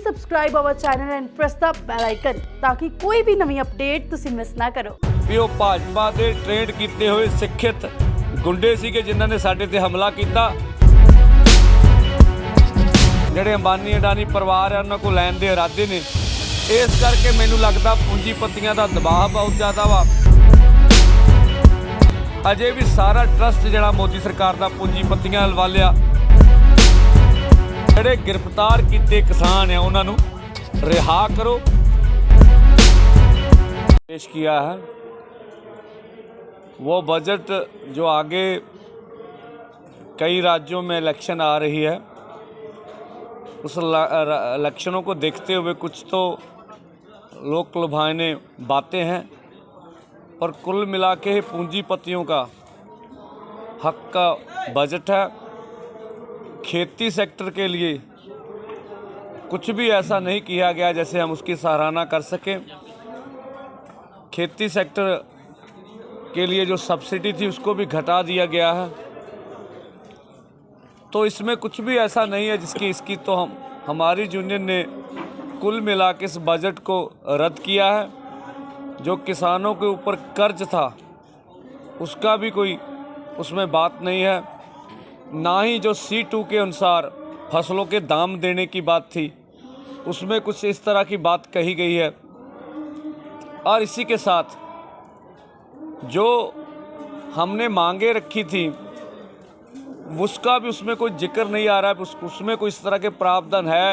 subscribe our channel and press the bell icon ताकि कोई भी नवी अपडेट तुसी मिस ना करो। भी ਉਹ ਭਾਜਪਾ ਦੇ ਟ੍ਰੇਡ ਕੀਤੇ ਹੋਏ ਸਿੱਖਿਅਤ ਗੁੰਡੇ ਸੀਗੇ ਜਿਨ੍ਹਾਂ ਨੇ ਸਾਡੇ ਤੇ ਹਮਲਾ ਕੀਤਾ। ਜਿਹੜੇ ਅੰਬਾਨੀ ਅਡਾਨੀ ਪਰਿਵਾਰ ਆ ਉਹਨਾਂ ਕੋਲ ਲੈਣ ਦੇ ਇਰਾਦੇ ਨੇ, ਇਸ ਕਰਕੇ ਮੈਨੂੰ ਲੱਗਦਾ ਪੂੰਜੀਪਤੀਆਂ ਦਾ ਦਬਾਅ ਬਹੁਤ ਜ਼ਿਆਦਾ ਵਾ। ਅਜੇ ਵੀ ਸਾਰਾ ਟਰਸਟ ਜਿਹੜਾ ਮੋਦੀ ਸਰਕਾਰ ਦਾ ਪੂੰਜੀਪਤੀਆਂ ਲਵਾਲਿਆ। ਜਿਹੜੇ गिरफ्तार ਕੀਤੇ किसान हैं उन्होंने रिहा करो। पेश किया है वो बजट जो आगे कई राज्यों में इलेक्शन आ रही है, उस इलेक्शनों को देखते हुए कुछ तो लोक लुभावनी बातें हैं, और कुल मिला के पूंजीपतियों का हक का बजट है। खेती सेक्टर के लिए कुछ भी ऐसा नहीं किया गया जैसे हम उसकी सराहना कर सकें। खेती सेक्टर के लिए जो सब्सिडी थी उसको भी घटा दिया गया है। तो इसमें कुछ भी ऐसा नहीं है इसकी तो हमारी यूनियन ने कुल मिला के इस बजट को रद्द किया है। जो किसानों के ऊपर कर्ज था उसका भी कोई उसमें बात नहीं है, ना ही जो C2 के अनुसार फसलों के दाम देने की बात थी उसमें कुछ इस तरह की बात कही गई है। और इसी के साथ जो हमने मांगे रखी थी उसका भी उसमें कोई जिक्र नहीं आ रहा है। उसमें कोई इस तरह के प्रावधान है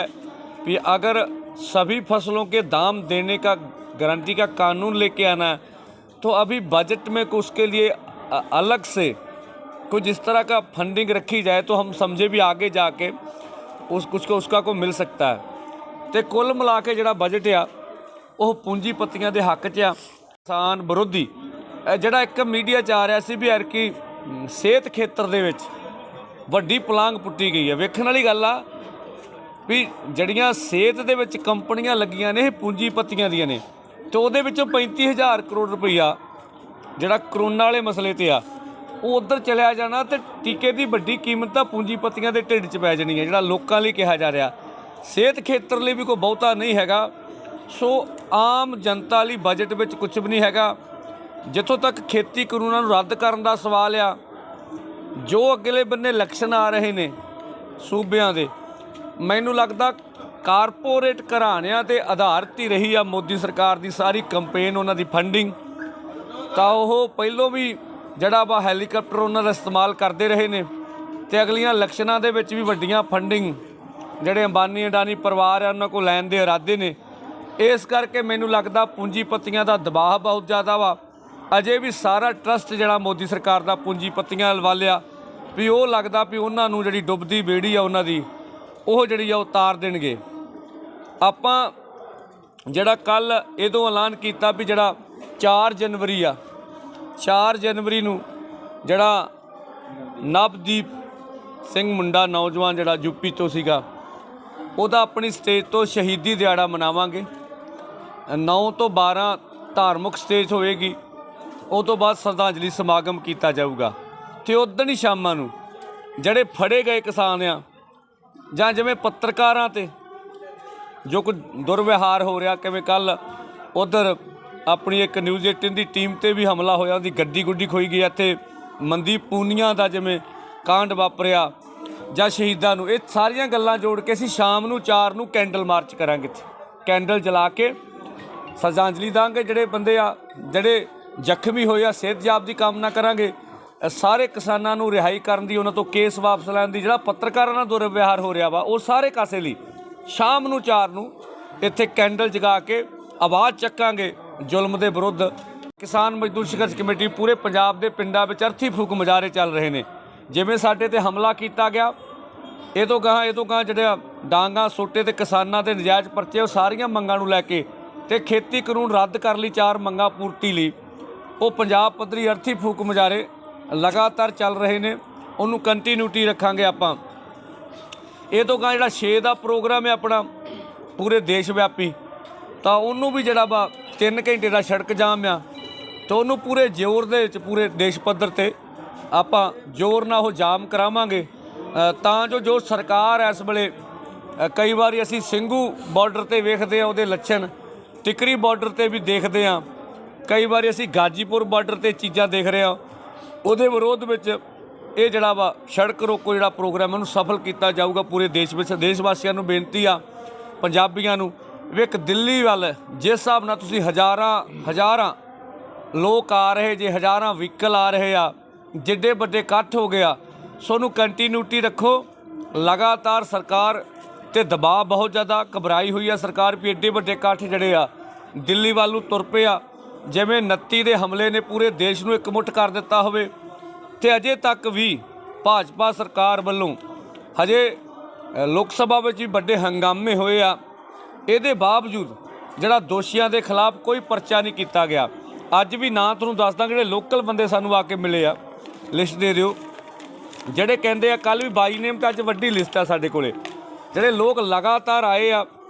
कि अगर सभी फसलों के दाम देने का गारंटी का कानून लेके आना है तो अभी बजट में उसके लिए अलग से कुछ इस तरह का फंडिंग रखी जाए तो हम समझे भी आगे जाके उसका को मिल सकता है। तो कुल मिला के जिहड़ा बजट आ वो पूंजीपतियों के हक च आ। किसान विरोधी जिहड़ा एक मीडिया च आ रहा सी भी यार कि सेहत खेत्र दे विच वड्डी पलांग पुट्टी गई है। वेखण वाली गल आ भी जड़ियाँ सेहत दे विच कंपनियां लगियां ने पूंजीपतियां दियां ने, तो उहदे विचों 35,000 करोड़ रुपया जिहड़ा करोना वाले मसले ते आ ਉਹ ਉੱਧਰ ਚਲਿਆ ਜਾਣਾ ਤੇ ਟੀਕੇ ਦੀ ਵੱਡੀ ਕੀਮਤ ਤਾਂ ਪੂੰਜੀਪਤੀਆਂ ਦੇ ਢਿੱਡ 'ਚ ਪੈ ਜਾਣੀ ਹੈ, ਜਿਹੜਾ ਲੋਕਾਂ ਲਈ ਕਿਹਾ ਜਾ ਰਿਹਾ। ਸਿਹਤ ਖੇਤਰ ਲਈ ਵੀ ਕੋਈ ਬਹੁਤਾ ਨਹੀਂ ਹੈਗਾ। ਸੋ ਆਮ ਜਨਤਾ ਲਈ ਬਜਟ ਵਿੱਚ ਕੁਝ ਵੀ ਨਹੀਂ ਹੈਗਾ। ਜਿੱਥੋਂ ਤੱਕ ਖੇਤੀ ਕਾਨੂੰਨਾਂ ਨੂੰ ਰੱਦ ਕਰਨ ਦਾ ਸਵਾਲ ਆ, ਜੋ ਅਗਲੇ ਬੰਨੇ ਇਲੈਕਸ਼ਨ ਆ ਰਹੇ ਨੇ ਸੂਬਿਆਂ ਦੇ, ਮੈਨੂੰ ਲੱਗਦਾ ਕਾਰਪੋਰੇਟ ਘਰਾਣਿਆਂ 'ਤੇ ਆਧਾਰਿਤ ਹੀ ਰਹੀ ਆ ਮੋਦੀ ਸਰਕਾਰ ਦੀ ਸਾਰੀ ਕੰਪੇਨ, ਉਹਨਾਂ ਦੀ ਫੰਡਿੰਗ। ਤਾਂ ਉਹ ਪਹਿਲੋਂ ਵੀ ਜਿਹੜਾ ਵਾ ਹੈਲੀਕਾਪਟਰ ਉਹਨਾਂ ਦਾ ਇਸਤੇਮਾਲ ਕਰਦੇ ਰਹੇ ਨੇ, ਤੇ ਅਗਲੀਆਂ ਇਲੈਕਸ਼ਨਾਂ ਦੇ ਵਿੱਚ ਵੀ ਵੱਡੀਆਂ ਫੰਡਿੰਗ ਜਿਹੜੇ ਅੰਬਾਨੀ ਅਡਾਨੀ ਪਰਿਵਾਰ ਆ ਉਹਨਾਂ ਕੋਲ ਲੈਣ ਦੇ ਇਰਾਦੇ ਨੇ। ਇਸ ਕਰਕੇ ਮੈਨੂੰ ਲੱਗਦਾ ਪੂੰਜੀਪਤੀਆਂ ਦਾ ਦਬਾਅ ਬਹੁਤ ਜ਼ਿਆਦਾ ਵਾ। ਅਜੇ ਵੀ ਸਾਰਾ ਟਰਸਟ ਜਿਹੜਾ ਮੋਦੀ ਸਰਕਾਰ ਦਾ ਪੂੰਜੀਪਤੀਆਂ ਲਵਾਲਿਆ ਵੀ ਉਹ ਲੱਗਦਾ ਵੀ ਉਹਨਾਂ ਨੂੰ ਜਿਹੜੀ ਡੁੱਬਦੀ ਬੇੜੀ ਆ ਉਹਨਾਂ ਦੀ ਉਹ ਜਿਹੜੀ ਆ ਉਤਾਰ ਦੇਣਗੇ। ਆਪਾਂ ਜਿਹੜਾ ਕੱਲ੍ਹ ਇਹਦੋਂ ਐਲਾਨ ਕੀਤਾ ਵੀ ਜਿਹੜਾ 4 ਜਨਵਰੀ ਆ, 4 ਜਨਵਰੀ ਨੂੰ ਜਿਹੜਾ ਨਵਦੀਪ ਸਿੰਘ ਮੁੰਡਾ ਨੌਜਵਾਨ ਜਿਹੜਾ ਯੂਪੀ ਤੋਂ ਸੀਗਾ, ਉਹਦਾ ਆਪਣੀ ਸਟੇਜ ਤੋਂ ਸ਼ਹੀਦੀ ਦਿਹਾੜਾ ਮਨਾਵਾਂਗੇ। 9 ਤੋਂ 12 ਧਾਰਮਿਕ ਸਟੇਜ ਹੋਵੇਗੀ, ਉਹ ਤੋਂ ਬਾਅਦ ਸ਼ਰਧਾਂਜਲੀ ਸਮਾਗਮ ਕੀਤਾ ਜਾਊਗਾ। ਅਤੇ ਉਦਣ ਹੀ ਸ਼ਾਮਾਂ ਨੂੰ ਜਿਹੜੇ ਫੜੇ ਗਏ ਕਿਸਾਨ ਆ ਜਾਂ ਜਿਵੇਂ ਪੱਤਰਕਾਰਾਂ 'ਤੇ ਜੋ ਕੁਝ ਦੁਰਵਿਵਹਾਰ ਹੋ ਰਿਹਾ, ਕਿਵੇਂ ਕੱਲ੍ਹ ਉੱਧਰ ਆਪਣੀ ਇੱਕ ਨਿਊਜ਼ 18 ਦੀ ਟੀਮ 'ਤੇ ਵੀ ਹਮਲਾ ਹੋਇਆ, ਉਹਦੀ ਗੱਡੀ ਗੁੱਡੀ ਖੋਈ ਗਈ। ਇੱਥੇ ਮਨਦੀਪ ਪੂਨੀਆ ਦਾ ਜਿਵੇਂ ਕਾਂਡ ਵਾਪਰਿਆ ਜਾਂ ਸ਼ਹੀਦਾਂ ਨੂੰ, ਇਹ ਸਾਰੀਆਂ ਗੱਲਾਂ ਜੋੜ ਕੇ ਅਸੀਂ ਸ਼ਾਮ ਨੂੰ 4 ਨੂੰ ਕੈਂਡਲ ਮਾਰਚ ਕਰਾਂਗੇ। ਇੱਥੇ ਕੈਂਡਲ ਜਲਾ ਕੇ ਸ਼ਰਧਾਂਜਲੀ ਦਾਂਗੇ। ਜਿਹੜੇ ਬੰਦੇ ਆ ਜਿਹੜੇ ਜ਼ਖਮੀ ਹੋਏ ਆ ਸਿਹਤਯਾਬ ਦੀ ਕਾਮਨਾ ਕਰਾਂਗੇ। ਸਾਰੇ ਕਿਸਾਨਾਂ ਨੂੰ ਰਿਹਾਈ ਕਰਨ ਦੀ, ਉਹਨਾਂ ਤੋਂ ਕੇਸ ਵਾਪਸ ਲੈਣ ਦੀ, ਜਿਹੜਾ ਪੱਤਰਕਾਰਾਂ ਨਾਲ ਦੁਰਵਿਵਹਾਰ ਹੋ ਰਿਹਾ ਵਾ ਉਹ ਸਾਰੇ ਕਾਸੇ ਲਈ ਸ਼ਾਮ ਨੂੰ 4 ਨੂੰ ਇੱਥੇ ਕੈਂਡਲ ਜਗਾ ਕੇ ਆਵਾਜ਼ ਚੱਕਾਂਗੇ ਜ਼ੁਲਮ ਦੇ ਵਿਰੁੱਧ। ਕਿਸਾਨ ਮਜ਼ਦੂਰ ਸੰਘਰਸ਼ ਕਮੇਟੀ ਪੂਰੇ ਪੰਜਾਬ ਦੇ ਪਿੰਡਾਂ ਵਿੱਚ ਅਰਥੀ ਫੂਕ ਮੁਜ਼ਾਹਰੇ ਚੱਲ ਰਹੇ ਨੇ। ਜਿਵੇਂ ਸਾਡੇ 'ਤੇ ਹਮਲਾ ਕੀਤਾ ਗਿਆ, ਇਹ ਤੋਂ ਗਾਹਾਂ ਜਿਹੜਾ ਡਾਂਗਾ ਸੋਟੇ ਤੇ ਕਿਸਾਨਾਂ ਦੇ ਨਜਾਇਜ਼ ਪਰਚੇ, ਉਹ ਸਾਰੀਆਂ ਮੰਗਾਂ ਨੂੰ ਲੈ ਕੇ ਤੇ ਖੇਤੀ ਕਾਨੂੰਨ ਰੱਦ ਕਰਨ ਲਈ 4 ਮੰਗਾਂ ਪੂਰਤੀ ਲਈ ਉਹ ਪੰਜਾਬ ਪੱਧਰੀ ਅਰਥੀ ਫੂਕ ਮੁਜ਼ਾਹਰੇ ਲਗਾਤਾਰ ਚੱਲ ਰਹੇ ਨੇ। ਉਹਨੂੰ ਕੰਟੀਨਿਊਟੀ ਰੱਖਾਂਗੇ ਆਪਾਂ। ਇਹ ਤੋਂ ਗਾਹਾਂ ਜਿਹੜਾ 6 ਦਾ ਪ੍ਰੋਗਰਾਮ ਹੈ ਆਪਣਾ ਪੂਰੇ ਦੇਸ਼ ਵਿਆਪੀ, ਤਾਂ ਉਹਨੂੰ ਵੀ ਜਿਹੜਾ ਵਾ 3 ਘੰਟੇ ਦਾ ਸੜਕ ਜਾਮ ਆ, ਤਾਂ ਉਹਨੂੰ ਪੂਰੇ ਜ਼ੋਰ ਦੇ ਵਿੱਚ ਪੂਰੇ ਦੇਸ਼ ਪੱਧਰ 'ਤੇ ਆਪਾਂ ਜ਼ੋਰ ਨਾਲ ਉਹ ਜਾਮ ਕਰਾਵਾਂਗੇ। ਤਾਂ ਜੋ ਸਰਕਾਰ ਇਸ ਵੇਲੇ कई बार असी ਸਿੰਘੂ ਬਾਰਡਰ ਤੇ ਵੇਖਦੇ ਆ ਉਹਦੇ ਲੱਛਣ, ਟਿਕਰੀ ਬਾਰਡਰ ਤੇ ਵੀ ਦੇਖਦੇ ਆ, ਕਈ ਵਾਰੀ ਅਸੀਂ ਗਾਜੀਪੁਰ ਬਾਰਡਰ ਤੇ ਚੀਜ਼ਾਂ ਦੇਖ ਰਹੇ ਆ। ਉਹਦੇ ਵਿਰੋਧ ਵਿੱਚ ਇਹ ਜਿਹੜਾ ਵਾ ਸੜਕ ਰੋਕੋ ਜਿਹੜਾ ਪ੍ਰੋਗਰਾਮ ਇਹਨੂੰ ਸਫਲ ਕੀਤਾ ਜਾਊਗਾ ਪੂਰੇ ਦੇਸ਼ ਵਿੱਚ। ਦੇਸ਼ ਵਾਸੀਆਂ ਨੂੰ ਬੇਨਤੀ ਆ, ਪੰਜਾਬੀਆਂ ਨੂੰ ਵੀ ਇੱਕ ਦਿੱਲੀ ਵੱਲ ਜਿਸ ਹਿਸਾਬ ਨਾਲ ਤੁਸੀਂ ਹਜ਼ਾਰਾਂ ਲੋਕ ਆ ਰਹੇ ਜੇ, ਹਜ਼ਾਰਾਂ ਵਹੀਕਲ ਆ ਰਹੇ ਆ, ਜਿੱਡੇ ਵੱਡੇ ਇਕੱਠ ਹੋ ਗਿਆ, ਸੋ ਉਹਨੂੰ ਕੰਟੀਨਿਊਟੀ ਰੱਖੋ। ਲਗਾਤਾਰ ਸਰਕਾਰ ਤੇ ਦਬਾਅ ਬਹੁਤ ਜ਼ਿਆਦਾ ਘਬਰਾਈ ਹੋਈ ਆ ਸਰਕਾਰ ਵੀ ਐਡੇ ਵੱਡੇ ਇਕੱਠ ਜਿਹੜੇ ਆ ਦਿੱਲੀ ਵੱਲ ਨੂੰ ਤੁਰ ਪਏ ਆ, ਜਿਵੇਂ 29 ਦੇ ਹਮਲੇ ਨੇ ਪੂਰੇ ਦੇਸ਼ ਨੂੰ ਇਕਮੁੱਠ ਕਰ ਦਿੱਤਾ ਹੋਵੇ। ਤੇ ਅਜੇ ਤੱਕ ਵੀ ਭਾਜਪਾ ਸਰਕਾਰ ਵੱਲੋਂ ਹਜੇ ਲੋਕ ਸਭਾ ਵਿੱਚ ਵੀ ਵੱਡੇ ਹੰਗਾਮੇ ਹੋਏ ਆ, ਇਹਦੇ ਬਾਵਜੂਦ ਜਿਹੜਾ ਦੋਸ਼ੀਆਂ ਦੇ ਖਿਲਾਫ ਕੋਈ ਪਰਚਾ ਨਹੀਂ ਕੀਤਾ ਗਿਆ। ਅੱਜ ਵੀ ਨਾਂ ਤੁਹਾਨੂੰ ਦੱਸਦਾ, ਜਿਹੜੇ ਲੋਕਲ ਬੰਦੇ ਸਾਨੂੰ ਆ ਕੇ ਮਿਲੇ ਆ, ਲਿਸਟ ਦੇ ਦਿਓ, ਜਿਹੜੇ ਕਹਿੰਦੇ ਆ ਕੱਲ੍ਹ ਵੀ 22 ਨੇਮ ਤੇ ਅੱਜ ਵੱਡੀ ਲਿਸਟ ਆ ਸਾਡੇ ਕੋਲੇ, ਜਿਹੜੇ ਲੋਕ ਲਗਾਤਾਰ ਆਏ ਆ।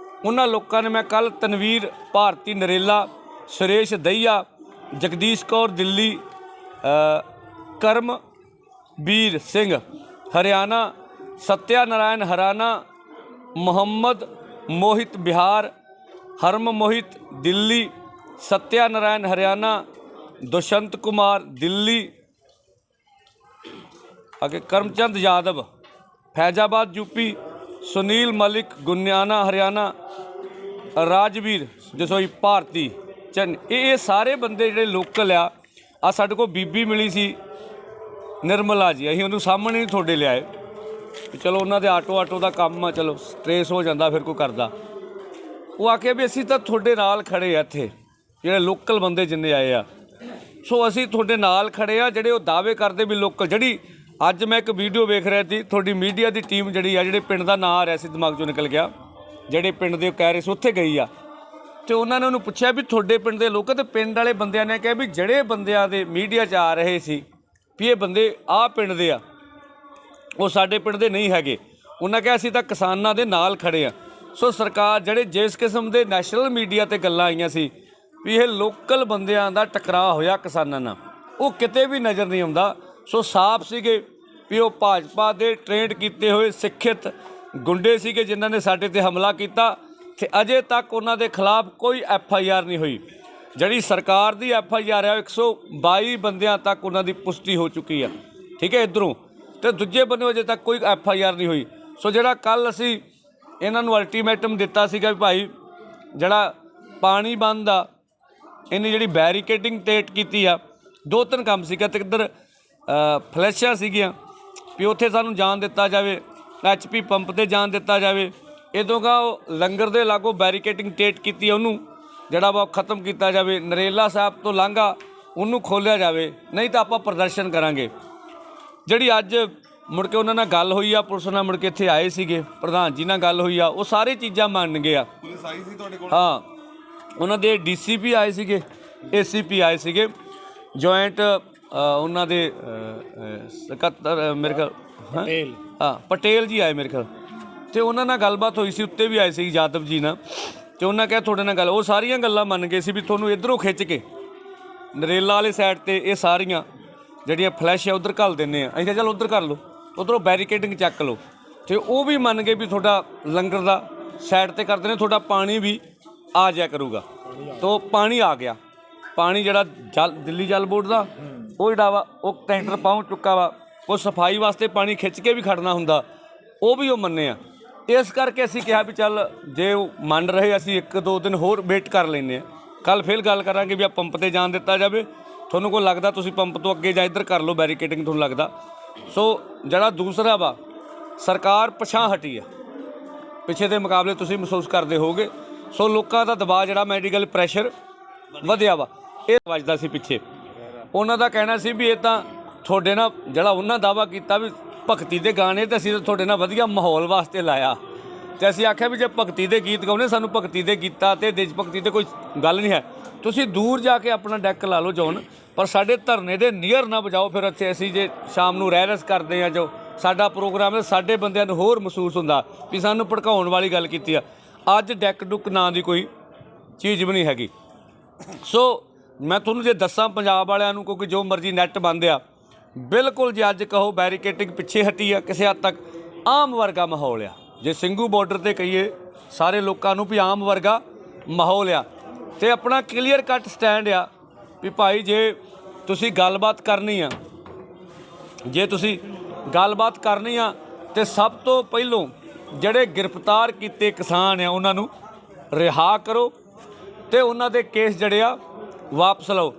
ਉਹਨਾਂ ਲੋਕਾਂ ਨੇ ਮੈਂ ਕੱਲ੍ਹ ਤਨਵੀਰ ਭਾਰਤੀ ਨਰੇਲਾ, ਸੁਰੇਸ਼ ਦਹੀਆ, ਜਗਦੀਸ਼ ਕੌਰ ਦਿੱਲੀ, ਕਰਮਬੀਰ ਸਿੰਘ ਹਰਿਆਣਾ, ਸਤਿਆ ਨਾਰਾਇਣ ਹਰਿਆਣਾ, ਮੁਹੰਮਦ ਮੋਹਿਤ ਬਿਹਾਰ, ਹਰਮ ਮੋਹਿਤ ਦਿੱਲੀ, सत्या नारायण हरियाणा, दुष्यंत कुमार दिल्ली, आगे करमचंद यादव फैजाबाद यूपी, सुनील मलिक गुनियाना हरियाणा, राजवीर जसोई भारती चन, ये सारे बंदे ਜਿਹੜੇ लोकल आ ਸਾਡੇ ਕੋਲ ਬੀਬੀ ਮਿਲੀ ਸੀ ਨਿਰਮਲਾ ਜੀ, ਅਸੀਂ ਉਹਨੂੰ ਸਾਹਮਣੇ ਨਹੀਂ ਤੁਹਾਡੇ ਲਿਆਏ, ਚਲੋ ਉਹਨਾਂ ਦੇ ਆਟੋ ਦਾ ਕੰਮ ਆ, ਚਲੋ ਸਟ੍ਰੈਸ ਹੋ ਜਾਂਦਾ ਫਿਰ ਕੋਈ ਕਰਦਾ। ਉਹ ਆਖਿਆ ਵੀ ਅਸੀਂ ਤਾਂ ਤੁਹਾਡੇ ਨਾਲ ਖੜੇ ਆ, ਇੱਥੇ ਜਿਹੜੇ ਲੋਕਲ ਬੰਦੇ ਜਿੰਨੇ ਆਏ ਆ, ਸੋ ਅਸੀਂ ਤੁਹਾਡੇ ਨਾਲ ਖੜੇ ਆ। ਜਿਹੜੇ ਉਹ ਦਾਅਵੇ ਕਰਦੇ ਵੀ ਲੋਕਲ, ਜਿਹੜੀ ਅੱਜ ਮੈਂ ਇੱਕ ਵੀਡੀਓ ਵੇਖ ਰਿਹਾ ਸੀ, ਤੁਹਾਡੀ ਮੀਡੀਆ ਦੀ ਟੀਮ ਜਿਹੜੀ ਆ, ਜਿਹੜੇ ਪਿੰਡ ਦਾ ਨਾਂ ਆ ਰਿਹਾ ਸੀ ਦਿਮਾਗ 'ਚੋਂ ਨਿਕਲ ਗਿਆ, ਜਿਹੜੇ ਪਿੰਡ ਦੇ ਕਹਿ ਰਹੇ ਸੀ ਉੱਥੇ ਗਈ ਆ, ਤੇ ਉਹਨਾਂ ਨੇ ਉਹਨੂੰ ਪੁੱਛਿਆ ਵੀ ਤੁਹਾਡੇ ਪਿੰਡ ਦੇ ਲੋਕ, ਤੇ ਪਿੰਡ ਵਾਲੇ ਬੰਦਿਆਂ ਨੇ ਕਿਹਾ ਵੀ ਜਿਹੜੇ ਬੰਦਿਆਂ ਦੇ ਮੀਡੀਆ 'ਚ ਆ ਰਹੇ ਸੀ ਵੀ ਇਹ ਬੰਦੇ ਆਹ ਪਿੰਡ ਦੇ ਆ, ਉਹ ਸਾਡੇ ਪਿੰਡ ਦੇ ਨਹੀਂ ਹੈਗੇ। ਉਹਨਾਂ ਕਿਹਾ ਅਸੀਂ ਤਾਂ ਕਿਸਾਨਾਂ ਦੇ ਨਾਲ ਖੜੇ ਆ। ਸੋ ਸਰਕਾਰ ਜਿਹੜੇ ਜਿਸ ਕਿਸਮ ਦੇ ਨੈਸ਼ਨਲ ਮੀਡੀਆ 'ਤੇ ਗੱਲਾਂ ਆਈਆਂ ਸੀ ਵੀ ਇਹ ਲੋਕਲ ਬੰਦਿਆਂ ਦਾ ਟਕਰਾਅ ਹੋਇਆ ਕਿਸਾਨਾਂ ਨਾਲ, ਉਹ ਕਿਤੇ ਵੀ ਨਜ਼ਰ ਨਹੀਂ ਆਉਂਦਾ। ਸੋ ਸਾਫ਼ ਸੀਗੇ ਵੀ ਉਹ ਭਾਜਪਾ ਦੇ ਟ੍ਰੇਨਡ ਕੀਤੇ ਹੋਏ ਸਿੱਖਿਅਤ ਗੁੰਡੇ ਸੀਗੇ ਜਿਨ੍ਹਾਂ ਨੇ ਸਾਡੇ 'ਤੇ ਹਮਲਾ ਕੀਤਾ, ਤੇ ਅਜੇ ਤੱਕ ਉਹਨਾਂ ਦੇ ਖਿਲਾਫ ਕੋਈ FIR ਨਹੀਂ ਹੋਈ। ਜਿਹੜੀ ਸਰਕਾਰ ਦੀ FIR ਹੈ 122 ਬੰਦਿਆਂ ਤੱਕ ਉਹਨਾਂ ਦੀ ਪੁਸ਼ਟੀ ਹੋ ਚੁੱਕੀ ਆ, ਠੀਕ ਹੈ ਇੱਧਰੋਂ, ਤੇ ਦੂਜੇ ਬੰਨੇ ਅਜੇ ਤੱਕ ਕੋਈ FIR ਨਹੀਂ ਹੋਈ। ਸੋ ਜਿਹੜਾ ਕੱਲ੍ਹ ਅਸੀਂ ਇਹਨਾਂ ਨੂੰ ਅਲਟੀਮੇਟਮ ਦਿੱਤਾ ਸੀਗਾ ਵੀ ਭਾਈ ਜਿਹੜਾ ਪਾਣੀ ਬੰਦ ਆ, ਇਹਨੇ ਜਿਹੜੀ ਬੈਰੀਕੇਡਿੰਗ ਟੇਟ ਕੀਤੀ ਆ, 2-3 ਕੰਮ ਸੀਗਾ, ਤੇ ਇੱਧਰ ਫਲੈਸ਼ਾਂ ਸੀਗੀਆਂ ਵੀ ਉੱਥੇ ਸਾਨੂੰ ਜਾਣ ਦਿੱਤਾ ਜਾਵੇ, HP ਪੰਪ 'ਤੇ ਜਾਣ ਦਿੱਤਾ ਜਾਵੇ। ਇੱਦੋਂ ਗਾ ਉਹ ਲੰਗਰ ਦੇ ਲਾਗੋਂ ਬੈਰੀਕੇਡਿੰਗ ਟੇਟ ਕੀਤੀ, ਉਹਨੂੰ ਜਿਹੜਾ ਵਾ ਖ਼ਤਮ ਕੀਤਾ ਜਾਵੇ। ਨਰੇਲਾ ਸਾਹਿਬ ਤੋਂ ਲਾਂਘਾ ਉਹਨੂੰ ਖੋਲ੍ਹਿਆ ਜਾਵੇ, ਨਹੀਂ ਤਾਂ ਆਪਾਂ ਪ੍ਰਦਰਸ਼ਨ ਕਰਾਂਗੇ। ਜਿਹੜੀ ਅੱਜ ਮੁੜ ਕੇ ਉਹਨਾਂ ਨਾਲ ਗੱਲ ਹੋਈ ਆ, ਪੁਲਿਸ ਨਾਲ ਮੁੜ ਕੇ ਇੱਥੇ ਆਏ ਸੀਗੇ, ਪ੍ਰਧਾਨ ਜੀ ਨਾਲ ਗੱਲ ਹੋਈ ਆ, ਉਹ ਸਾਰੇ ਚੀਜ਼ਾਂ ਮੰਨ ਗਏ ਆ। ਪੁਲਿਸ ਆਈ ਸੀ ਤੁਹਾਡੇ ਕੋਲ? ਹਾਂ, ਉਹਨਾਂ ਦੇ DCP ਆਏ ਸੀਗੇ, ACP ਆਏ ਸੀਗੇ, ਜੁਆਇੰਟ ਉਹਨਾਂ ਦੇ ਸਕੱਤਰ ਮੇਰੇ ਖਿਆਲ ਹਾਂ ਪਟੇਲ ਜੀ ਆਏ ਮੇਰੇ ਖਿਆਲ, ਅਤੇ ਉਹਨਾਂ ਨਾਲ ਗੱਲਬਾਤ ਹੋਈ ਸੀ, ਉੱਤੇ ਵੀ ਆਏ ਸੀ ਯਾਦਵ ਜੀ ਨਾਲ, ਅਤੇ ਉਹਨਾਂ ਕਿਹਾ ਤੁਹਾਡੇ ਨਾਲ ਗੱਲ, ਉਹ ਸਾਰੀਆਂ ਗੱਲਾਂ ਮੰਨ ਗਏ ਸੀ ਵੀ ਤੁਹਾਨੂੰ ਇੱਧਰੋਂ ਖਿੱਚ ਕੇ ਨਰੇਲਾ ਵਾਲੇ ਸਾਈਡ 'ਤੇ ਇਹ ਸਾਰੀਆਂ ਜਿਹੜੀਆਂ ਫਲੈਸ਼ ਆ ਉੱਧਰ ਘੱਲ ਦਿੰਦੇ ਆ। ਅਸੀਂ ਕਿਹਾ ਚੱਲ ਉੱਧਰ ਕਰ ਲਓ, ਉੱਧਰੋਂ ਬੈਰੀਕੇਡਿੰਗ ਚੱਕ ਲਓ, ਅਤੇ ਉਹ ਵੀ ਮੰਨ ਗਏ ਵੀ ਤੁਹਾਡਾ ਲੰਗਰ ਦਾ ਸਾਈਡ 'ਤੇ ਕਰਦੇ ਨੇ, ਤੁਹਾਡਾ ਪਾਣੀ ਵੀ ਆ ਜਾਇਆ ਕਰੂਗਾ। ਤੋ ਪਾਣੀ ਆ ਗਿਆ, ਪਾਣੀ ਜਿਹੜਾ ਦਿੱਲੀ ਜਲ ਬੋਰਡ ਦਾ ਉਹ ਜਿਹੜਾ ਵਾ ਉਹ ਟੈਂਕਰ ਪਹੁੰਚ ਚੁੱਕਾ ਵਾ। ਉਹ ਸਫਾਈ ਵਾਸਤੇ ਪਾਣੀ ਖਿੱਚ ਕੇ ਵੀ ਖੜਨਾ ਹੁੰਦਾ, ਉਹ ਵੀ ਉਹ ਮੰਨੇ ਆ। ਇਸ ਕਰਕੇ ਅਸੀਂ ਕਿਹਾ ਵੀ ਚੱਲ ਜੇ ਉਹ ਮੰਨ ਰਹੇ, ਅਸੀਂ 1-2 ਦਿਨ ਹੋਰ ਵੇਟ ਕਰ ਲੈਂਦੇ ਹਾਂ, ਕੱਲ੍ਹ ਫਿਰ ਗੱਲ ਕਰਾਂਗੇ ਵੀ ਆ ਪੰਪ 'ਤੇ ਜਾਣ ਦਿੱਤਾ ਜਾਵੇ। ਤੁਹਾਨੂੰ ਕੋਈ ਲੱਗਦਾ ਤੁਸੀਂ ਪੰਪ ਤੋਂ ਅੱਗੇ ਜਾਂ ਇੱਧਰ ਕਰ ਲਓ ਬੈਰੀਕੇਡਿੰਗ, ਤੁਹਾਨੂੰ ਲੱਗਦਾ। ਸੋ ਜਿਹੜਾ ਦੂਸਰਾ ਵਾ, ਸਰਕਾਰ ਪਿਛਾਂਹ ਹਟੀ ਆ, ਪਿੱਛੇ ਦੇ ਮੁਕਾਬਲੇ ਤੁਸੀਂ ਮਹਿਸੂਸ ਕਰਦੇ ਹੋਗੇ। ਸੋ ਲੋਕਾਂ ਦਾ ਦਬਾਅ ਜਿਹੜਾ ਮੈਡੀਕਲ ਪ੍ਰੈਸ਼ਰ ਵਧਿਆ ਵਾ, ਇਹ ਵੱਜਦਾ ਸੀ ਪਿੱਛੇ। ਉਹਨਾਂ ਦਾ ਕਹਿਣਾ ਸੀ ਵੀ ਇਹ ਤਾਂ ਤੁਹਾਡੇ ਨਾਲ ਜਿਹੜਾ ਉਹਨਾਂ ਦਾਅਵਾ ਕੀਤਾ ਵੀ ਭਗਤੀ ਦੇ ਗਾਣੇ, ਤਾਂ ਅਸੀਂ ਤਾਂ ਤੁਹਾਡੇ ਨਾਲ ਵਧੀਆ ਮਾਹੌਲ ਵਾਸਤੇ ਲਾਇਆ, ਅਤੇ ਅਸੀਂ ਆਖਿਆ ਵੀ ਜੇ ਭਗਤੀ ਦੇ ਗੀਤ ਗਾਉਣੇ, ਸਾਨੂੰ ਭਗਤੀ ਦੇ ਗੀਤਾਂ ਅਤੇ ਦੇਸ਼ ਭਗਤੀ 'ਤੇ ਕੋਈ ਗੱਲ ਨਹੀਂ ਹੈ, ਤੁਸੀਂ ਦੂਰ ਜਾ ਕੇ ਆਪਣਾ ਡੈਕ ਲਾ ਲਓ ਜੋਨ, ਪਰ ਸਾਡੇ ਧਰਨੇ ਦੇ ਨੀਅਰ ਨਾ ਵਜਾਓ। ਫਿਰ ਇੱਥੇ ਅਸੀਂ ਜੇ ਸ਼ਾਮ ਨੂੰ ਰੈਰਸ ਕਰਦੇ ਹਾਂ, ਜੋ ਸਾਡਾ ਪ੍ਰੋਗਰਾਮ ਹੈ, ਸਾਡੇ ਬੰਦਿਆਂ ਨੂੰ ਹੋਰ ਮਹਿਸੂਸ ਹੁੰਦਾ ਵੀ ਸਾਨੂੰ ਭੜਕਾਉਣ ਵਾਲੀ ਗੱਲ ਕੀਤੀ ਆ। ਅੱਜ ਡੈਕ ਡੁੱਕ ਨਾਂ ਦੀ ਕੋਈ ਚੀਜ਼ ਵੀ ਨਹੀਂ ਹੈਗੀ। ਸੋ ਮੈਂ ਤੁਹਾਨੂੰ ਜੇ ਦੱਸਾਂ ਪੰਜਾਬ ਵਾਲਿਆਂ ਨੂੰ, ਕਿਉਂਕਿ ਜੋ ਮਰਜ਼ੀ ਨੈੱਟ ਬੰਦ ਆ, ਬਿਲਕੁਲ ਜੇ ਅੱਜ ਕਹੋ ਬੈਰੀਕੇਡਿੰਗ ਪਿੱਛੇ ਹਟੀ ਆ, ਕਿਸੇ ਹੱਦ ਤੱਕ ਆਮ ਵਰਗਾ ਮਾਹੌਲ ਆ, ਜੇ ਸਿੰਘੂ ਬਾਰਡਰ ਤੇ ਕਹੀਏ ਸਾਰੇ ਲੋਕਾਂ ਨੂੰ ਵੀ ਆਮ ਵਰਗਾ ਮਾਹੌਲ ਆ ਤੇ ਆਪਣਾ ਕਲੀਅਰ ਕੱਟ ਸਟੈਂਡ ਆ ਵੀ ਭਾਈ ਜੇ ਤੁਸੀਂ ਗੱਲਬਾਤ ਕਰਨੀ ਆ ਤੇ ਸਭ ਤੋਂ ਪਹਿਲੋਂ ਜਿਹੜੇ ਗ੍ਰਿਫਤਾਰ ਕੀਤੇ ਕਿਸਾਨ ਆ ਉਹਨਾਂ ਨੂੰ ਰਿਹਾ ਕਰੋ ਤੇ ਉਹਨਾਂ ਦੇ ਕੇਸ ਜਿਹੜੇ ਆ ਵਾਪਸ ਲਓ।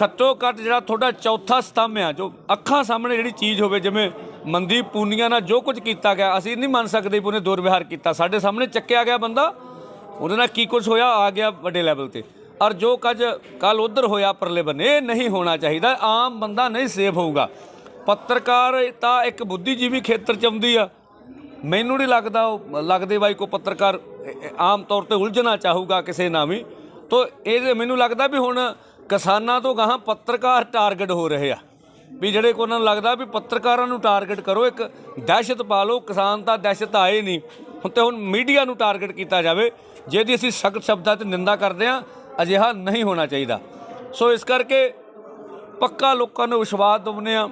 ਘੱਟੋ ਘੱਟ ਜਿਹੜਾ ਤੁਹਾਡਾ ਚੌਥਾ ਸਤੰਭ ਆ ਜੋ ਅੱਖਾਂ ਸਾਹਮਣੇ ਜਿਹੜੀ ਚੀਜ਼ ਹੋਵੇ, ਜਿਵੇਂ ਮਨਦੀਪ ਪੂਨੀਆ ਨਾਲ ਜੋ ਕੁਝ ਕੀਤਾ ਗਿਆ ਅਸੀਂ ਨਹੀਂ ਮੰਨ ਸਕਦੇ ਵੀ ਉਹਨੇ ਦੁਰਵਿਹਾਰ ਕੀਤਾ। ਸਾਡੇ ਸਾਹਮਣੇ ਚੱਕਿਆ ਗਿਆ ਬੰਦਾ, ਉਹਦੇ ਨਾਲ ਕੀ ਕੁਝ ਹੋਇਆ ਆ ਗਿਆ ਵੱਡੇ ਲੈਵਲ ਤੇ। ਔਰ ਜੋ ਕੱਲ ਉਧਰ ਹੋਇਆ ਪਰਲੇ ਬੰਨੇ, ਇਹ ਨਹੀਂ ਹੋਣਾ ਚਾਹੀਦਾ। ਆਮ ਬੰਦਾ ਨਹੀਂ ਸੇਫ ਹੋਊਗਾ। ਪੱਤਰਕਾਰਿਤਾ ਇੱਕ ਬੁੱਧੀਜੀਵੀ ਖੇਤਰ 'ਚ ਆਉਂਦੀ ਆ। ਮੈਨੂੰ ਨਹੀਂ ਲੱਗਦੇ ਬਾਈ ਕੋਈ ਪੱਤਰਕਾਰ ਆਮ ਤੌਰ ਤੇ ਉਲਝਣਾ ਚਾਹੂਗਾ ਕਿਸੇ ਨਾਲ ਵੀ। ਤੋ ਇਹ ਮੈਨੂੰ ਲੱਗਦਾ ਵੀ ਹੁਣ ਕਿਸਾਨਾਂ ਤੋਂ ਗਾਹਾਂ ਪੱਤਰਕਾਰ ਟਾਰਗੇਟ ਹੋ ਰਹੇ ਆ ਵੀ ਜਿਹੜੇ ਕੋ ਉਹਨਾਂ ਨੂੰ ਲੱਗਦਾ ਵੀ ਪੱਤਰਕਾਰਾਂ ਨੂੰ ਟਾਰਗੇਟ ਕਰੋ, ਇੱਕ ਦਹਿਸ਼ਤ ਪਾ ਲਓ। ਕਿਸਾਨ ਤਾਂ ਦਹਿਸ਼ਤ ਆਏ ਨਹੀਂ ਹੁਣ ਮੀਡੀਆ ਨੂੰ ਟਾਰਗੇਟ ਕੀਤਾ ਜਾਵੇ, ਜਿਹਦੀ ਅਸੀਂ ਸਖਤ ਸ਼ਬਦਾਂ 'ਚ ਨਿੰਦਾ ਕਰਦੇ ਹਾਂ। ਅਜਿਹਾ ਨਹੀਂ ਹੋਣਾ ਚਾਹੀਦਾ। ਸੋ ਇਸ ਕਰਕੇ ਪੱਕਾ ਲੋਕਾਂ ਨੂੰ ਵਿਸ਼ਵਾਸ ਦਿਵਾਉਂਦੇ ਹਾਂ,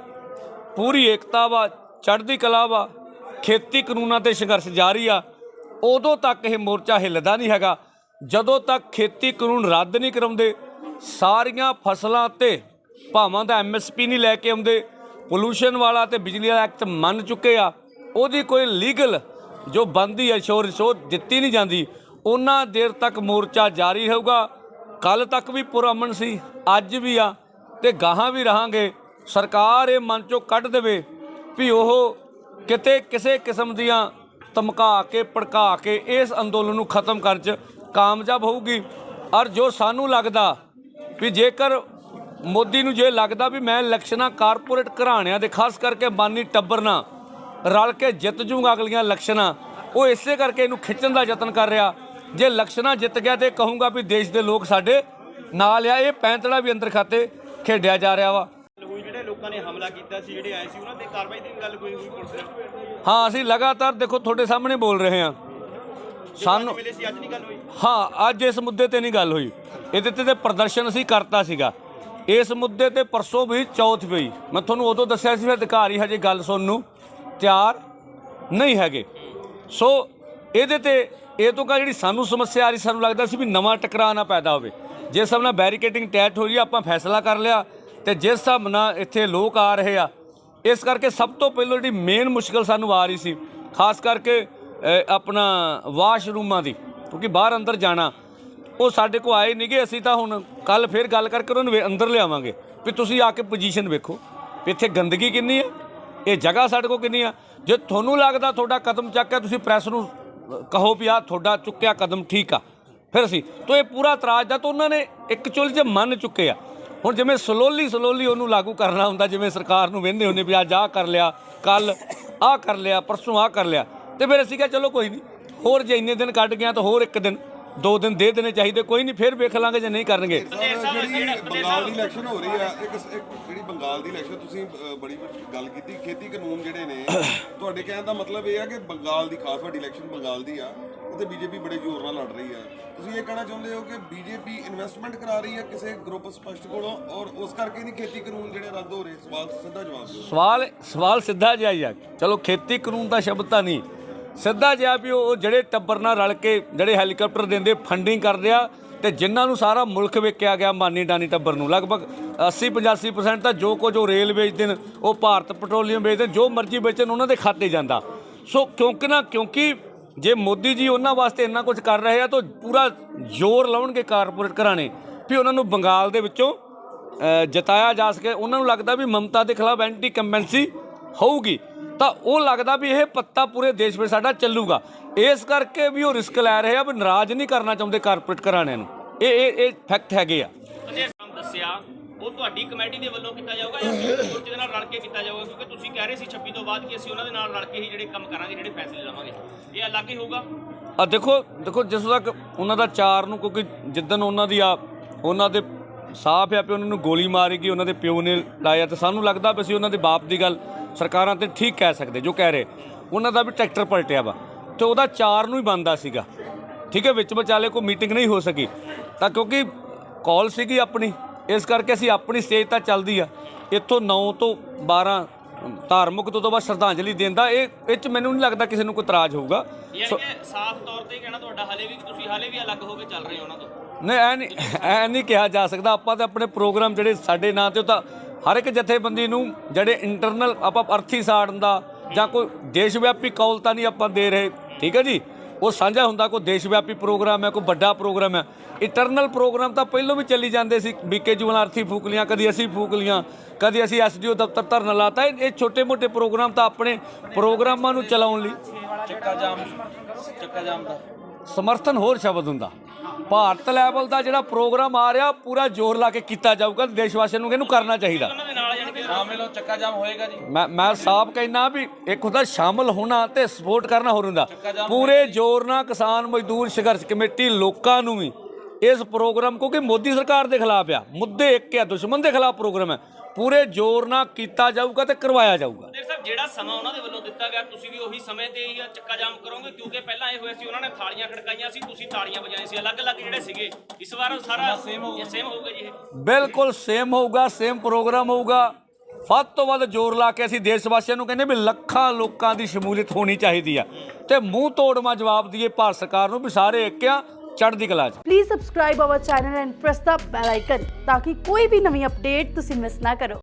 ਪੂਰੀ ਏਕਤਾ ਵਾ, ਚੜ੍ਹਦੀ ਕਲਾ ਵਾ, ਖੇਤੀ ਕਾਨੂੰਨਾਂ 'ਤੇ ਸੰਘਰਸ਼ ਜਾਰੀ ਆ। ਉਦੋਂ ਤੱਕ ਇਹ ਮੋਰਚਾ ਹਿੱਲਦਾ ਨਹੀਂ ਹੈਗਾ ਜਦੋਂ ਤੱਕ ਖੇਤੀ ਕਾਨੂੰਨ ਰੱਦ ਨਹੀਂ ਕਰਾਉਂਦੇ। ਸਾਰੀਆਂ ਫਸਲਾਂ 'ਤੇ ਭਾਵਾਂ ਦਾ MSP ਨਹੀਂ ਲੈ ਕੇ ਆਉਂਦੇ। ਪੋਲੂਸ਼ਨ ਵਾਲਾ ਤੇ ਬਿਜਲੀ ਵਾਲਾ ਐਕਟ ਮੰਨ ਚੁੱਕੇ ਆ, ਉਹਦੀ ਕੋਈ ਲੀਗਲ ਜੋ ਬਣਦੀ ਇੰਸ਼ੋਰੈਂਸ ਉਹ ਦਿੱਤੀ ਨਹੀਂ ਜਾਂਦੀ। ਉਹਨਾਂ ਦੇਰ ਤੱਕ ਮੋਰਚਾ ਜਾਰੀ ਰਹੂਗਾ। ਕੱਲ੍ਹ ਤੱਕ ਵੀ ਪੁਰਅਮਨ ਸੀ, ਅੱਜ ਵੀ ਆ ਤੇ ਗਾਹਾਂ ਵੀ ਰਹਾਂਗੇ। ਸਰਕਾਰ ਇਹ ਮਨ 'ਚੋਂ ਕੱਢ ਦੇਵੇ ਵੀ ਉਹ ਕਿਤੇ ਕਿਸੇ ਕਿਸਮ ਦੀਆਂ ਧਮਕਾ ਕੇ ਭੜਕਾ ਕੇ ਇਸ ਅੰਦੋਲਨ ਨੂੰ ਖਤਮ ਕਰਨ 'ਚ ਕਾਮਯਾਬ ਹੋਊਗੀ। ਔਰ ਜੋ ਸਾਨੂੰ ਲੱਗਦਾ ਵੀ ਜੇਕਰ ਮੋਦੀ ਨੂੰ ਜੇ ਲੱਗਦਾ ਵੀ ਮੈਂ ਇਲੈਕਸ਼ਨਾਂ ਕਾਰਪੋਰੇਟ ਘਰਾਣਿਆਂ ਦੇ ਖਾਸ ਕਰਕੇ ਬਾਨੀ ਟੱਬਰ ਨਾਲ ਰਲ ਕੇ ਜਿੱਤ ਜੂੰਗਾ ਅਗਲੀਆਂ ਇਲੈਕਸ਼ਨਾਂ, ਉਹ ਇਸੇ ਕਰਕੇ ਇਹਨੂੰ ਖਿੱਚਣ ਦਾ ਯਤਨ ਕਰ ਰਿਹਾ। ਜੇ ਇਲੈਕਸ਼ਨਾਂ ਜਿੱਤ ਗਿਆ ਤੇ ਕਹੂੰਗਾ ਵੀ ਦੇਸ਼ ਦੇ ਲੋਕ ਸਾਡੇ ਨਾਲ ਆ। ਇਹ ਪੈਂਤੜਾ ਵੀ ਅੰਦਰ ਖਾਤੇ ਖੇਡਿਆ ਜਾ ਰਿਹਾ ਵਾ। ਜਿਹੜੇ ਲੋਕਾਂ ਨੇ ਹਮਲਾ ਕੀਤਾ ਸੀ, ਜਿਹੜੇ ਆਏ ਸੀ, ਉਹਨਾਂ ਤੇ ਕਾਰਵਾਈ ਦੀ ਗੱਲ ਕੋਈ ਹੋਈ ਪੁਲਿਸ ਨਾਲ? ਹਾਂ, ਅਸੀਂ ਲਗਾਤਾਰ ਦੇਖੋ ਤੁਹਾਡੇ ਸਾਹਮਣੇ ਬੋਲ ਰਹੇ ਹਾਂ। ਸਾਨੂੰ ਮਿਲੇ ਸੀ, ਅੱਜ ਨਹੀਂ ਗੱਲ ਹੋਈ? ਹਾਂ, ਅੱਜ ਇਸ ਮੁੱਦੇ ਤੇ ਨਹੀਂ ਗੱਲ ਹੋਈ। ਇਹਦੇ ਤੇ ਪ੍ਰਦਰਸ਼ਨ ਅਸੀਂ ਕਰਤਾ ਸੀਗਾ। ਇਸ ਮੁੱਦੇ ਤੇ ਪਰਸੋਂ ਵੀ ਚੌਥ ਪਈ। ਮੈਂ ਤੁਹਾਨੂੰ ਉਦੋਂ ਦੱਸਿਆ ਸੀ, ਫਿਰ ਅਧਿਕਾਰੀ ਹਜੇ ਗੱਲ ਸੁਣਨ ਨੂੰ ਤਿਆਰ ਨਹੀਂ ਹੈਗੇ। ਸੋ ਇਹਦੇ ਤੇ ਇਹ ਤੋਂ ਜਿਹੜੀ ਸਾਨੂੰ ਸਮੱਸਿਆ ਆ ਰਹੀ, ਸਾਨੂੰ ਲੱਗਦਾ ਸੀ ਵੀ ਨਵਾਂ ਟਕਰਾਅ ਨਾ ਪੈਦਾ ਹੋਵੇ। ਜਿਸ ਹਿਸਾਬ ਨਾਲ ਬੈਰੀਕੇਡਿੰਗ ਟੈਟ ਹੋ ਰਹੀ ਆ, ਆਪਾਂ ਫੈਸਲਾ ਕਰ ਲਿਆ ਤੇ ਜਿਸ ਹਿਸਾਬ ਨਾਲ ਇੱਥੇ ਲੋਕ ਆ ਰਹੇ ਆ, ਇਸ ਕਰਕੇ ਸਭ ਤੋਂ ਪਹਿਲਾਂ ਜਿਹੜੀ ਮੇਨ ਮੁਸ਼ਕਲ ਸਾਨੂੰ ਆ ਰਹੀ ਸੀ ਖਾਸ ਕਰਕੇ ਆਪਣਾ ਵਾਸ਼ਰੂਮਾਂ ਦੀ, ਕਿਉਂਕਿ ਬਾਹਰ ਅੰਦਰ ਜਾਣਾ ਉਹ ਸਾਡੇ ਕੋਲ ਆਏ ਨਹੀਂ ਗੇ। ਅਸੀਂ ਤਾਂ ਹੁਣ ਕੱਲ੍ਹ ਫਿਰ ਗੱਲ ਕਰਕੇ ਉਹਨਾਂ ਨੂੰ ਅੰਦਰ ਲਿਆਵਾਂਗੇ ਵੀ ਤੁਸੀਂ ਆ ਕੇ ਪੋਜੀਸ਼ਨ ਵੇਖੋ ਵੀ ਇੱਥੇ ਗੰਦਗੀ ਕਿੰਨੀ ਹੈ, ਇਹ ਜਗ੍ਹਾ ਸਾਡੇ ਕੋਲ ਕਿੰਨੀ ਆ। ਜੇ ਤੁਹਾਨੂੰ ਲੱਗਦਾ ਤੁਹਾਡਾ ਕਦਮ ਚੱਕਿਆ, ਤੁਸੀਂ ਪ੍ਰੈਸ ਨੂੰ ਕਹੋ ਵੀ ਆਹ ਤੁਹਾਡਾ ਚੁੱਕਿਆ ਕਦਮ ਠੀਕ ਆ, ਫਿਰ ਅਸੀਂ ਤਾਂ ਇਹ ਪੂਰਾ ਇਤਰਾਜ਼ ਦਾ ਤਾਂ ਉਹਨਾਂ ਨੇ ਇੱਕ ਚੁੱਲ੍ਹ 'ਚ ਮੰਨ ਚੁੱਕੇ ਆ। ਹੁਣ ਜਿਵੇਂ ਸਲੋਲੀ ਉਹਨੂੰ ਲਾਗੂ ਕਰਨਾ ਹੁੰਦਾ, ਜਿਵੇਂ ਸਰਕਾਰ ਨੂੰ ਵਹਿੰਦੇ ਹੁੰਦੇ ਵੀ ਅੱਜ ਆਹ ਕਰ ਲਿਆ, ਕੱਲ੍ਹ ਆਹ ਕਰ ਲਿਆ, ਪਰਸੋਂ ਆਹ ਕਰ ਲਿਆ। ਤੇ ਫਿਰ ਅਸੀਂ ਕਿਹਾ ਚਲੋ ਕੋਈ ਨਹੀਂ, ਹੋਰ ਜੇ ਇੰਨੇ ਦਿਨ ਕੱਢ ਗਿਆ ਤਾਂ ਹੋਰ 1 ਦਿਨ 2 ਦਿਨ ਦੇ ਦੇਣੇ ਚਾਹੀਦੇ, ਕੋਈ ਨਹੀਂ ਫਿਰ ਵੇਖ ਲਾਂਗੇ ਜੇ ਨਹੀਂ ਕਰਨਗੇ। ਜਿਹੜੀ ਬੰਗਾਲ ਦੀ ਇਲੈਕਸ਼ਨ ਹੋ ਰਹੀ ਆ, ਇੱਕ ਜਿਹੜੀ ਬੰਗਾਲ ਦੀ ਇਲੈਕਸ਼ਨ ਤੁਸੀਂ ਬੜੀ ਗੱਲ ਕੀਤੀ, ਖੇਤੀ ਕਾਨੂੰਨ ਜਿਹੜੇ ਨੇ, ਤੁਹਾਡੇ ਕਹਿਣ ਦਾ ਮਤਲਬ ਇਹ ਆ ਕਿ ਬੰਗਾਲ ਦੀ ਖਾਸ ਵੱਡੀ ਇਲੈਕਸ਼ਨ ਬੰਗਾਲ ਦੀ ਆ, ਉੱਥੇ ਬੀਜੇਪੀ ਬੜੇ ਜ਼ੋਰ ਨਾਲ ਲੜ ਰਹੀ ਆ। ਤੁਸੀਂ ਇਹ ਕਹਿਣਾ ਚਾਹੁੰਦੇ ਹੋ ਕਿ ਬੀਜੇਪੀ ਇਨਵੈਸਟਮੈਂਟ ਕਰਾ ਰਹੀ ਹੈ ਕਿਸੇ ਗਰੁੱਪ ਸਪਸ਼ਟ ਕੋਲੋਂ, ਔਰ ਉਸ ਕਰਕੇ ਨਹੀਂ ਖੇਤੀ ਕਾਨੂੰਨ ਜਿਹੜੇ ਰੱਦ ਹੋ ਰਹੇ? ਸਵਾਲ ਸਿੱਧਾ ਜਵਾਬ ਦਿਓ। ਸਵਾਲ ਸਿੱਧਾ ਜਿਹਾ ਹੀ ਆ। ਚਲੋ ਖੇਤੀ ਕਾਨੂੰਨ ਦਾ ਸ਼ਬਦ ਤਾਂ ਨਹੀਂ, ਸਿੱਧਾ ਜਿਹਾ ਵੀ ਉਹ ਜਿਹੜੇ ਟੱਬਰ ਨਾਲ ਰਲ ਕੇ ਜਿਹੜੇ ਹੈਲੀਕਾਪਟਰ ਦਿੰਦੇ, ਫੰਡਿੰਗ ਕਰਦੇ ਆ ਤੇ ਜਿਨ੍ਹਾਂ ਨੂੰ ਸਾਰਾ ਮੁਲਕ ਵੇਚਿਆ ਗਿਆ ਮਾਨੀ ਡਾਨੀ ਟੱਬਰ ਨੂੰ, ਲਗਭਗ 80-85% ਤਾਂ ਜੋ ਕੁਝ ਉਹ ਰੇਲ ਵੇਚਦੇ ਨੇ, ਉਹ ਭਾਰਤ ਪੈਟਰੋਲੀਅਮ ਵੇਚਦੇ, ਜੋ ਮਰਜ਼ੀ ਵੇਚਣ ਉਹਨਾਂ ਦੇ ਖਾਤੇ ਜਾਂਦਾ। ਸੋ ਕਿਉਂਕਿ ਜੇ ਮੋਦੀ ਜੀ ਉਹਨਾਂ ਵਾਸਤੇ ਇੰਨਾ ਕੁਝ ਕਰ ਰਹੇ ਆ ਤਾਂ ਪੂਰਾ ਜ਼ੋਰ ਲਾਉਣਗੇ ਕਾਰਪੋਰੇਟ ਘਰਾਣੇ ਵੀ ਉਹਨਾਂ ਨੂੰ ਬੰਗਾਲ ਦੇ ਵਿੱਚੋਂ ਜਿਤਾਇਆ ਜਾ ਸਕੇ। ਉਹਨਾਂ ਨੂੰ ਲੱਗਦਾ ਵੀ ਮਮਤਾ ਦੇ ਖਿਲਾਫ ਐਂਟੀ ਕੰਬੈਂਸੀ ਹੋਊਗੀ, ਤਾਂ ਉਹ ਲੱਗਦਾ ਵੀ ਇਹ ਪੱਤਾ ਪੂਰੇ ਦੇਸ਼ ਵਿੱਚ ਸਾਡਾ ਚੱਲੂਗਾ। ਇਸ ਕਰਕੇ ਵੀ ਉਹ ਰਿਸਕ ਲੈ ਰਹੇ ਆ, ਵੀ ਨਾਰਾਜ਼ ਨਹੀਂ ਕਰਨਾ ਚਾਹੁੰਦੇ ਕਾਰਪੋਰੇਟ ਘਰਾਣਿਆਂ ਨੂੰ। ਇਹ ਫੈਕਟ ਹੈਗੇ ਆ। ਦੱਸਿਆ ਉਹ ਤੁਹਾਡੀ ਕਮੇਟੀ ਦੇ ਵੱਲੋਂ ਕੀਤਾ ਜਾਊਗਾ ਜਾਂ ਮੋਰਚੇ ਦੇ ਨਾਲ ਰਲ ਕੇ ਕੀਤਾ ਜਾਊਗਾ? ਕਿਉਂਕਿ ਤੁਸੀਂ ਕਹਿ ਰਹੇ ਸੀ 26 ਤੋਂ ਬਾਅਦ ਕਿ ਅਸੀਂ ਉਹਨਾਂ ਦੇ ਨਾਲ ਰਲ ਕੇ ਹੀ ਜਿਹੜੇ ਕੰਮ ਕਰਾਂਗੇ, ਜਿਹੜੇ ਫੈਸਲੇ ਲਵਾਂਗੇ, ਇਹ ਅਲੱਗ ਹੀ ਹੋਊਗਾ। ਦੇਖੋ ਜਿਸ ਤੱਕ ਉਹਨਾਂ ਦਾ 4 ਨੂੰ, ਕਿਉਂਕਿ ਜਿੱਦਣ ਉਹਨਾਂ ਦੇ ਸਾਫ਼ ਆ ਵੀ ਉਹਨਾਂ ਨੂੰ ਗੋਲੀ ਮਾਰੀ ਗਈ, ਉਹਨਾਂ ਦੇ ਪਿਓ ਨੇ ਲਾਇਆ, ਤਾਂ ਸਾਨੂੰ ਲੱਗਦਾ ਵੀ ਅਸੀਂ ਉਹਨਾਂ ਦੇ ਬਾਪ ਦੀ ਗੱਲ ਸਰਕਾਰਾਂ ਤੇ ਠੀਕ ਕਹਿ ਸਕਦੇ ਜੋ ਕਹਿ ਰਹੇ। ਉਹਨਾਂ ਦਾ ਵੀ ਟਰੈਕਟਰ ਪਲਟਿਆ ਵਾ ਤੇ ਉਹਦਾ 4 ਨੂੰ ਹੀ ਬਣਦਾ ਸੀਗਾ, ਠੀਕ ਹੈ। ਵਿੱਚ ਵਿਚਾਲੇ ਕੋਈ ਮੀਟਿੰਗ ਨਹੀਂ ਹੋ ਸਕੀ, ਤਾਂ ਕਿਉਂਕਿ ਕਾਲ ਸੀਗੀ ਆਪਣੀ, ਇਸ ਕਰਕੇ ਅਸੀਂ ਆਪਣੀ ਸਟੇਜ ਤਾਂ ਚੱਲਦੀ ਆ। ਇੱਥੋਂ 9 ਤੋਂ 12 ਧਾਰਮਿਕ ਤੋਂ ਬਾਅਦ ਸ਼ਰਧਾਂਜਲੀ ਦੇਣ ਦਾ ਇਹ 'ਚ ਮੈਨੂੰ ਨਹੀਂ ਲੱਗਦਾ ਕਿਸੇ ਨੂੰ ਕੋਈ ਇਤਰਾਜ਼ ਹੋਊਗਾ। ਯਾਨੀ ਕਿ ਸਾਫ਼ ਤੌਰ ਤੇ ਕਹਿਣਾ ਤੁਹਾਡਾ ਹਲੇ ਵੀ ਤੁਸੀਂ ਹਲੇ ਵੀ ਅਲੱਗ ਹੋ ਕੇ ਚੱਲ ਰਹੇ ਹੋ ਉਹਨਾਂ ਤੋਂ। ਨਹੀਂ ਐ ਨਹੀਂ ਕਿਹਾ ਜਾ ਸਕਦਾ। ਆਪਾਂ ਤਾਂ ਆਪਣੇ ਪ੍ਰੋਗਰਾਮ ਜਿਹੜੇ ਸਾਡੇ ਨਾਂ 'ਤੇ ਉਹ ਤਾਂ ਹਰ ਇੱਕ ਜਥੇਬੰਦੀ ਨੂੰ ਜਿਹੜੇ ਇੰਟਰਨਲ ਆਪਾਂ ਅਰਥੀ ਸਾੜਨ ਦਾ ਜਾਂ ਕੋਈ ਦੇਸ਼ ਵਿਆਪੀ ਕੌਲ ਤਾਂ ਨਹੀਂ ਆਪਾਂ ਦੇ ਰਹੇ, ਠੀਕ ਹੈ ਜੀ। ਉਹ ਸਾਂਝਾ ਹੁੰਦਾ, ਕੋਈ ਦੇਸ਼ ਵਿਆਪੀ ਪ੍ਰੋਗਰਾਮ ਹੈ, ਕੋਈ ਵੱਡਾ ਪ੍ਰੋਗਰਾਮ ਹੈ। ਇੰਟਰਨਲ ਪ੍ਰੋਗਰਾਮ ਤਾਂ ਪਹਿਲਾਂ ਵੀ ਚੱਲੀ ਜਾਂਦੇ ਸੀ, BKG ਅਰਥੀ ਫੂਕ ਲੀਆਂ, ਕਦੀ ਅਸੀਂ ਫੂਕ ਲੀਆਂ, ਕਦੀ ਅਸੀਂ SDO ਦਫ਼ਤਰ ਧਰਨਾ ਲਾਤਾ। ਇਹ ਛੋਟੇ ਮੋਟੇ ਪ੍ਰੋਗਰਾਮ ਤਾਂ ਆਪਣੇ ਪ੍ਰੋਗਰਾਮਾਂ ਨੂੰ ਚਲਾਉਣ ਲਈ ਚੱਕਾ ਜਾਮ ਦਾ ਸਮਰਥਨ ਹੋਰ ਸ਼ਬਦ ਹੁੰਦਾ। ਭਾਰਤ ਲੈਵਲ ਦਾ ਜਿਹੜਾ ਪ੍ਰੋਗਰਾਮ ਆ ਰਿਹਾ ਪੂਰਾ ਜ਼ੋਰ ਲਾ ਕੇ ਕੀਤਾ ਜਾਊਗਾ। ਦੇਸ਼ ਵਾਸੀਆਂ ਨੂੰ ਇਹਨੂੰ ਕਰਨਾ ਚਾਹੀਦਾ। ਉਹਨਾਂ ਦੇ ਨਾਲ ਯਾਨੀ ਕਿ ਸ਼ਾਮਿਲ ਹੋ, ਚੱਕਾ ਜਾਮ ਹੋਏਗਾ ਜੀ। ਮੈਂ ਸਾਫ਼ ਕਹਿਣਾ ਵੀ ਇੱਕ ਹੁੰਦਾ ਸ਼ਾਮਲ ਹੋਣਾ ਤੇ ਸਪੋਰਟ ਕਰਨਾ ਹੋਰ ਹੁੰਦਾ। ਪੂਰੇ ਜ਼ੋਰ ਨਾਲ ਕਿਸਾਨ ਮਜ਼ਦੂਰ ਸੰਘਰਸ਼ ਕਮੇਟੀ ਲੋਕਾਂ ਨੂੰ ਵੀ ਇਸ ਪ੍ਰੋਗਰਾਮ, ਕਿਉਂਕਿ ਮੋਦੀ ਸਰਕਾਰ ਦੇ ਖਿਲਾਫ ਆ, ਮੁੱਦੇ ਇੱਕ ਆ, ਦੁਸ਼ਮਣ ਦੇ ਖਿਲਾਫ ਪ੍ਰੋਗਰਾਮ ਹੈ, ਪੂਰੇ ਜ਼ੋਰ ਨਾਲ ਕੀਤਾ ਜਾਊਗਾ ਤੇ ਕਰਵਾਇਆ ਜਾਊਗਾ। ਦੇਖ ਸਾਹਿਬ, ਜਿਹੜਾ ਸਮਾਂ ਉਹਨਾਂ ਦੇ ਵੱਲੋਂ ਦਿੱਤਾ ਗਿਆ ਤੁਸੀਂ ਵੀ ਉਹੀ ਸਮੇਂ ਤੇ ਹੀ ਚੱਕਾ ਜਾਮ ਕਰੋਗੇ? ਕਿਉਂਕਿ ਪਹਿਲਾਂ ਇਹ ਹੋਇਆ ਸੀ ਉਹਨਾਂ ਨੇ ਥਾਲੀਆਂ ਖੜਕਾਈਆਂ ਸੀ, ਤੁਸੀਂ ਤਾੜੀਆਂ ਵਜਾਈਆਂ ਸੀ, ਅਲੱਗ-ਅਲੱਗ ਜਿਹੜੇ ਸੀਗੇ। ਇਸ ਵਾਰ ਸਾਰਾ ਸੇਮ ਹੋਊਗਾ ਜੀ? ਇਹ ਬਿਲਕੁਲ ਸੇਮ ਹੋਊਗਾ, ਸੇਮ ਪ੍ਰੋਗਰਾਮ ਹੋਊਗਾ। ਵੱਧ ਤੋਂ ਵੱਧ ਜ਼ੋਰ ਲਾ ਕੇ ਅਸੀਂ ਦੇਸ਼ ਵਾਸੀਆਂ ਨੂੰ ਕਹਿੰਦੇ ਵੀ ਲੱਖਾਂ ਲੋਕਾਂ ਦੀ ਸ਼ਮੂਲੀਅਤ ਹੋਣੀ ਚਾਹੀਦੀ ਆ ਤੇ ਮੂੰਹ ਤੋੜਵਾਂ ਜਵਾਬ ਦਈਏ ਭਾਰਤ ਸਰਕਾਰ ਨੂੰ ਵੀ ਸਾਰੇ ਇੱਕ ਆ, ਚੜ੍ਹਦੀ ਕਲਾ 'ਚ। Please subscribe hour channel and press the bell icon ਤਾਂ ਕਿ ਕੋਈ ਵੀ ਨਵੀਂ ਅਪਡੇਟ ਤੁਸੀਂ ਮਿਸ ਨਾ ਕਰੋ।